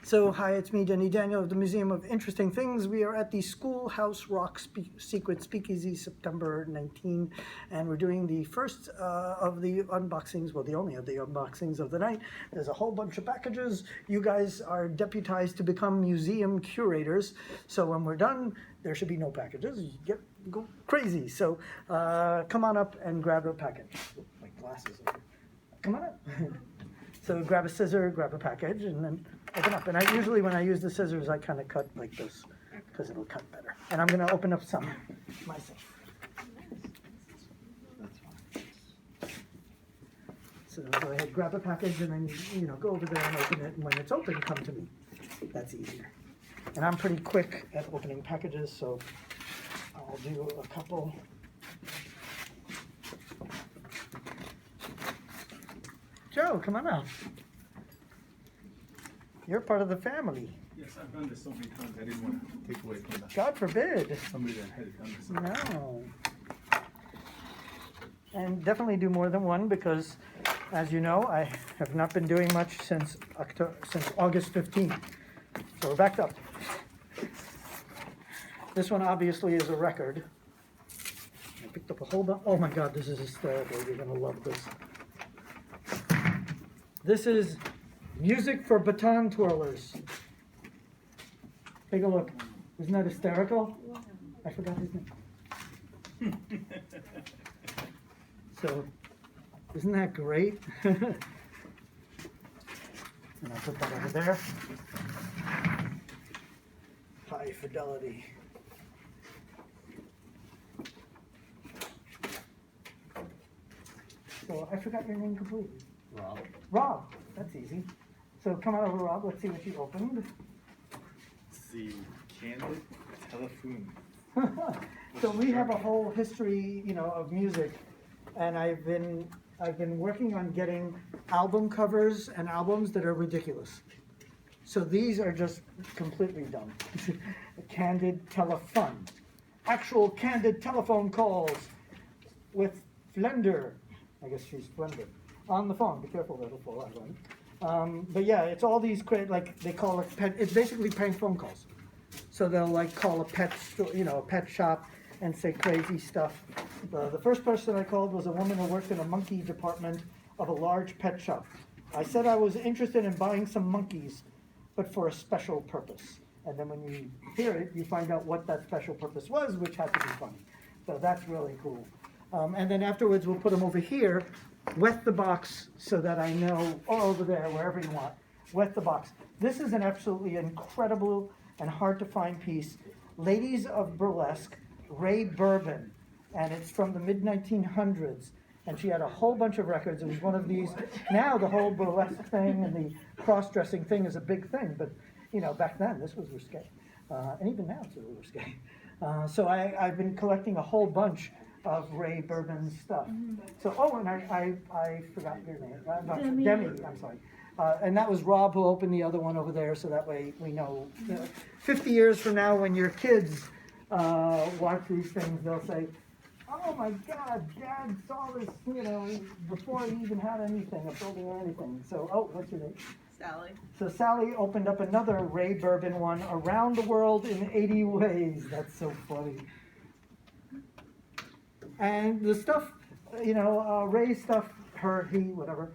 So, hi, it's me, Denny Daniel of the Museum of Interesting Things. We are at the Schoolhouse Rock Secret Speakeasy, September 19, and we're doing the first of the unboxings, well, the only of the unboxings of the night. There's a whole bunch of packages. You guys are deputized to become museum curators, so when we're done, there should be no packages. You go crazy. So, come on up and grab a package. My glasses are... Come on up. So grab a scissor, grab a package, and then open up. And usually when I use the scissors, I kind of cut like this, because it'll cut better. And I'm going to open up some myself. That's fine. So go ahead, grab a package, and then go over there and open it. And when it's open, come to me. That's easier. And I'm pretty quick at opening packages, so I'll do a couple. Joe, come on out. You're part of the family. Yes, I've done this so many times, I didn't want to take away from that. God forbid. Somebody that had done this. No. And definitely do more than one because, as you know, I have not been doing much since August 15th. So we're backed up. This one obviously is a record. I picked up a whole bunch. Oh my God, this is hysterical. You're going to love this. This is music for baton twirlers. Take a look. Isn't that hysterical? I forgot his name. So, isn't that great? And I'll put that over there. High fidelity. So, I forgot your name completely. Rob. Rob, that's easy. So come on over, Rob. Let's see what you opened. The candid telephone. So we have a whole history, of music, and I've been working on getting album covers and albums that are ridiculous. So these are just completely dumb. A candid telephone, actual candid telephone calls with Flender. I guess she's Flender. On the phone, be careful, that'll fall out, right? But yeah, it's all these great, like they call it pet. It's basically prank phone calls. So they'll like call a pet store, a pet shop, and say crazy stuff. The first person I called was a woman who worked in a monkey department of a large pet shop. I said I was interested in buying some monkeys, but for a special purpose. And then when you hear it, you find out what that special purpose was, which had to be funny. So that's really cool. And then afterwards, we'll put them over here. Wet the box so that I know, or over there, wherever you want. Wet the box. This is an absolutely incredible and hard to find piece. Ladies of Burlesque, Ray Bourbon, and it's from the mid-1900s. And she had a whole bunch of records. It was one of these. Now the whole burlesque thing and the cross-dressing thing is a big thing, but back then this was risque, and even now it's a little risque. So I've been collecting a whole bunch of Ray Bourbon stuff. So, and I forgot your name. Demi, I'm sorry. And that was Rob who opened the other one over there, so that way we know. 50 years from now, when your kids watch these things, they'll say, oh my God, Dad saw this, before he even had anything, a building or anything. So, what's your name? Sally. So Sally opened up another Ray Bourbon one, Around the World in 80 Ways. That's so funny. And the stuff, Ray's stuff, he, whatever,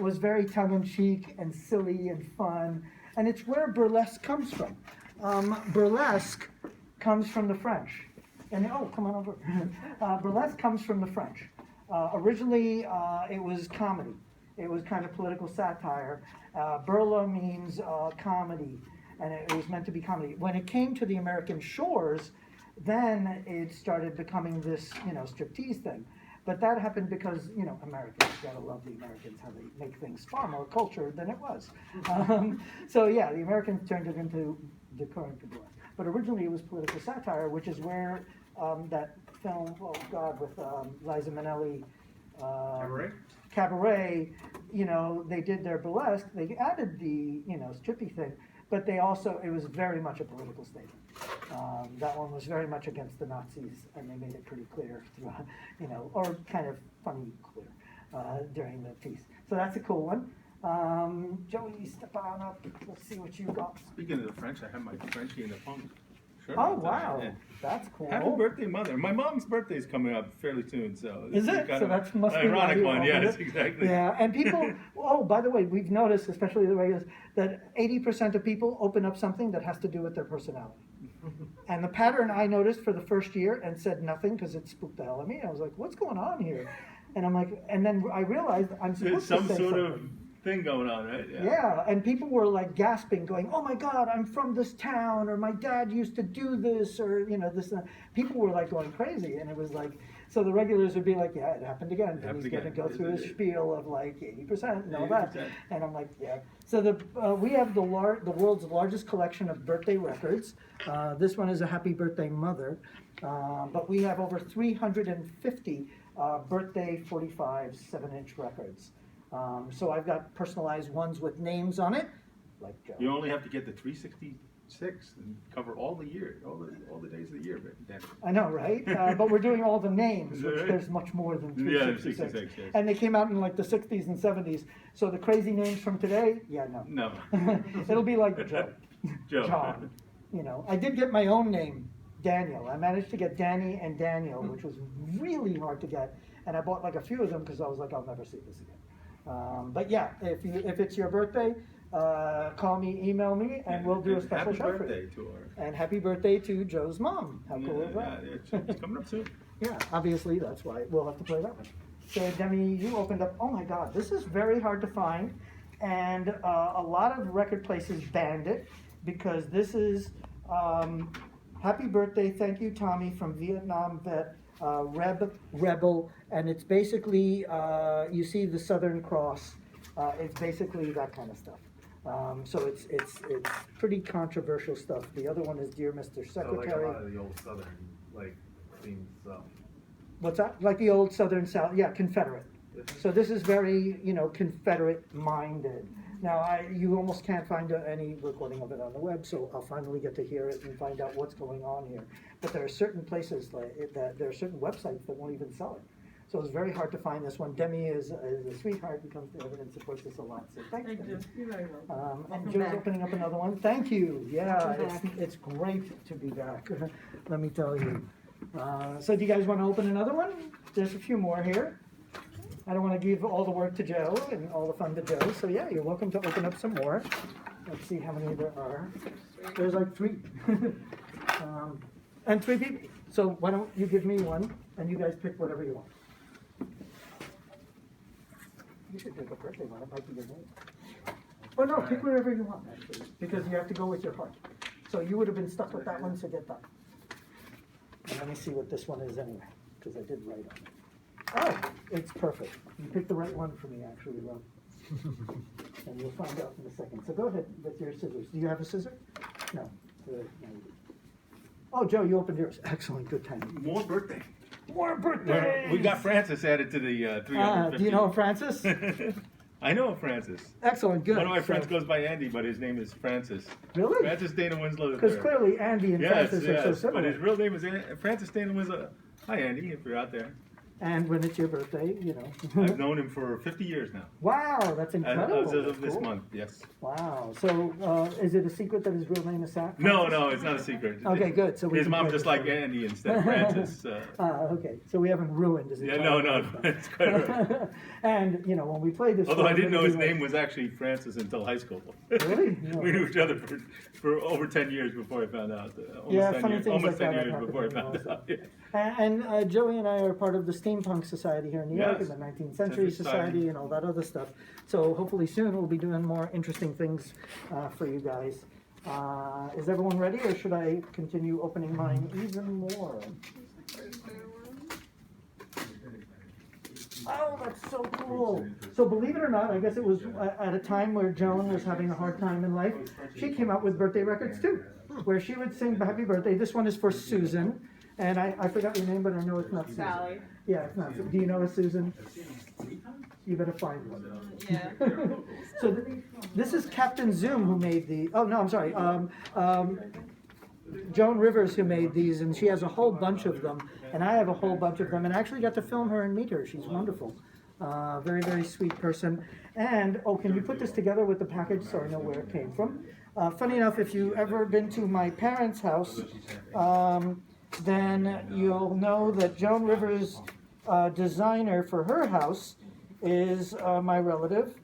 was very tongue-in-cheek and silly and fun. And it's where burlesque comes from. Burlesque comes from the French. And, come on over. Burlesque comes from the French. Originally, it was comedy. It was kind of political satire. Burla means comedy, and it was meant to be comedy. When it came to the American shores, then it started becoming this, striptease thing. But that happened because, Americans, you gotta love the Americans, how they make things far more cultured than it was. So yeah, the Americans turned it into the current burlesque. But originally it was political satire, which is where that film, with Liza Minnelli, Cabaret, they did their burlesque, they added the, strippy thing, but they also, it was very much a political statement. That one was very much against the Nazis, and they made it pretty clear throughout, or kind of funny clear during the piece. So that's a cool one. Joey, step on up. Let's see what you got. Speaking of the French, I have my Frenchie in the punk shirt. Oh, on today. wow. Yeah. That's cool. Happy birthday, mother. My mom's birthday is coming up fairly soon, so. Is this it? kind So of that must be an why ironic you one, opened yes, it. exactly. Yeah, and people, oh, by the way, we've noticed, especially the regulars, that 80% of people open up something that has to do with their personality. And the pattern I noticed for the first year and said nothing because it spooked the hell out of me. I was like, what's going on here? And I'm like, and then I realized I'm There's supposed some to say sort something. of thing going on, right? Yeah, and people were like gasping, going, "Oh my God, I'm from this town," or "My dad used to do this," or you know this. And that. People were like going crazy, and it was like, so the regulars would be like, "Yeah, it happened again." And he's going to go through his spiel of like 80% and all that, and I'm like, "Yeah." So we have the world's largest collection of birthday records. This one is a Happy Birthday Mother, but we have over 350 birthday 45 7-inch records. So I've got personalized ones with names on it, like Joe. You only have to get the 366 and cover all the year, all the days of the year, but I know, right? But we're doing all the names, Is which that right? there's much more than Yeah, 366. 66, yes. And they came out in like the 60s and 70s. So the crazy names from today, yeah, no. no. It'll be like Joe, Joe. John. You know, I did get my own name, Daniel. I managed to get Danny and Daniel, which was really hard to get. And I bought like a few of them because I was like, I'll never see this again. But yeah, if it's your birthday, call me, email me, and we'll do a special happy show for you. birthday to her. And happy birthday to Joe's mom. How cool is that? Yeah, it's coming up soon. Yeah, obviously that's why we'll have to play that one. So Demi, you opened up. Oh my God, this is very hard to find, and a lot of record places banned it because this is Happy Birthday, Thank You, Tommy from Vietnam vet. Rebel, and it's basically, you see the Southern Cross, it's basically that kind of stuff. So it's pretty controversial stuff. The other one is Dear Mr. So like a Secretary. lot of the old Southern, like, themed stuff. What's that? Like the old Southern South, yeah, Confederate. So this is very, Confederate minded. Now, you almost can't find any recording of it on the web, so I'll finally get to hear it and find out what's going on here. But there are certain places there are certain websites that won't even sell it. So it's very hard to find this one. Demi is a sweetheart and comes to evidence supports this a lot. So thanks, Thank Demi. you. You're very welcome. And Welcome Joe's back. opening up another one. Thank you. Yeah, Welcome it's great to be back. Let me tell you. So do you guys want to open another one? There's a few more here. I don't want to give all the work to Joe and all the fun to Joe. So yeah, you're welcome to open up some more. Let's see how many there are. There's like 3. And 3 people. So why don't you give me one and you guys pick whatever you want. You should pick a birthday one. It might be your name. Oh no, pick whatever you want actually, because you have to go with your heart. So you would have been stuck with that one, so get that. And let me see what this one is anyway, because I did write on it. Oh, it's perfect. You picked the right one for me, actually, Rob. And you'll find out in a second. So go ahead with your scissors. Do you have a scissor? No. Good. No, you don't. Oh, Joe, you opened yours. Excellent. Good timing. More birthday. More birthdays! We got Francis added to the 350. Do you know Francis? I know Francis. Excellent. Good. One of my So- friends goes by Andy, but his name is Francis. Really? Francis Dana Winslow III. Because clearly Andy and Yes, Francis are so yes, similar. but his real name is Francis Dana Winslow. Hi, Andy, if you're out there. And when it's your birthday, I've known him for 50 years now. Wow, that's incredible. As That's of this cool. month, yes. Wow. So is it a secret that his real name is Sept? No, no, it's not a secret. Okay, good. So we His can mom play just this like one. Andy instead of Francis. Okay, so we haven't ruined his Yeah, entire no, no, life. it's quite all right. And, when we play this... Although one, I didn't we're know his gonna be name was actually Francis until high school. Really? We knew each other for over 10 years before I found out. Yeah, funny things almost like 10 that years happen before I to me found also. out. Yeah. And Joey and I are part of the Steampunk Society here in New York, Yes. and the 19th Century Society, and all that other stuff. So hopefully soon we'll be doing more interesting things for you guys. Is everyone ready, or should I continue opening mine even more? Oh, that's so cool. So believe it or not, I guess it was at a time where Joan was having a hard time in life. She came out with birthday records too, where she would sing happy birthday. This one is for Susan. And I forgot your name, but I know it's not Susan. Sally. Yeah, it's not. Do you know a Susan? You better find one. Yeah. So this is Captain Zoom who made the, oh no, I'm sorry. Joan Rivers who made these, and she has a whole bunch of them, and I have a whole bunch of them, and I actually got to film her and meet her. She's wonderful. Very, very sweet person. And, oh, can you put this together with the package so I know where it came from? Funny enough, if you've ever been to my parents' house, then you'll know that Joan Rivers' designer for her house is my relative.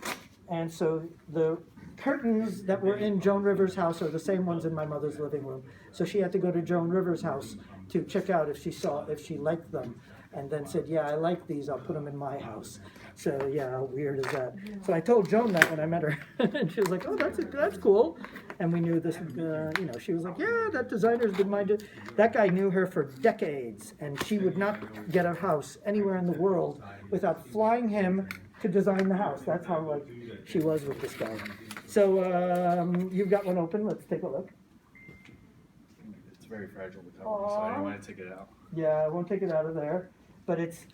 And so the curtains that were in Joan Rivers' house are the same ones in my mother's living room. So she had to go to Joan Rivers' house to check out if she liked them, and then said, yeah, I like these, I'll put them in my house. So yeah, how weird is that? So I told Joan that when I met her, and she was like, oh, that's cool. And we knew this, she was like, yeah, that designer's been that guy knew her for decades, and she would not get a house anywhere in the world without flying him to design the house. That's how like she was with this guy. So you've got one open, let's take a look. It's very fragile, the cover, so I don't want to take it out. Yeah, I won't take it out of there, but it's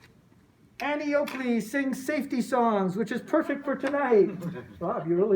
Annie Oakley sings safety songs, which is perfect for tonight. Rob, you really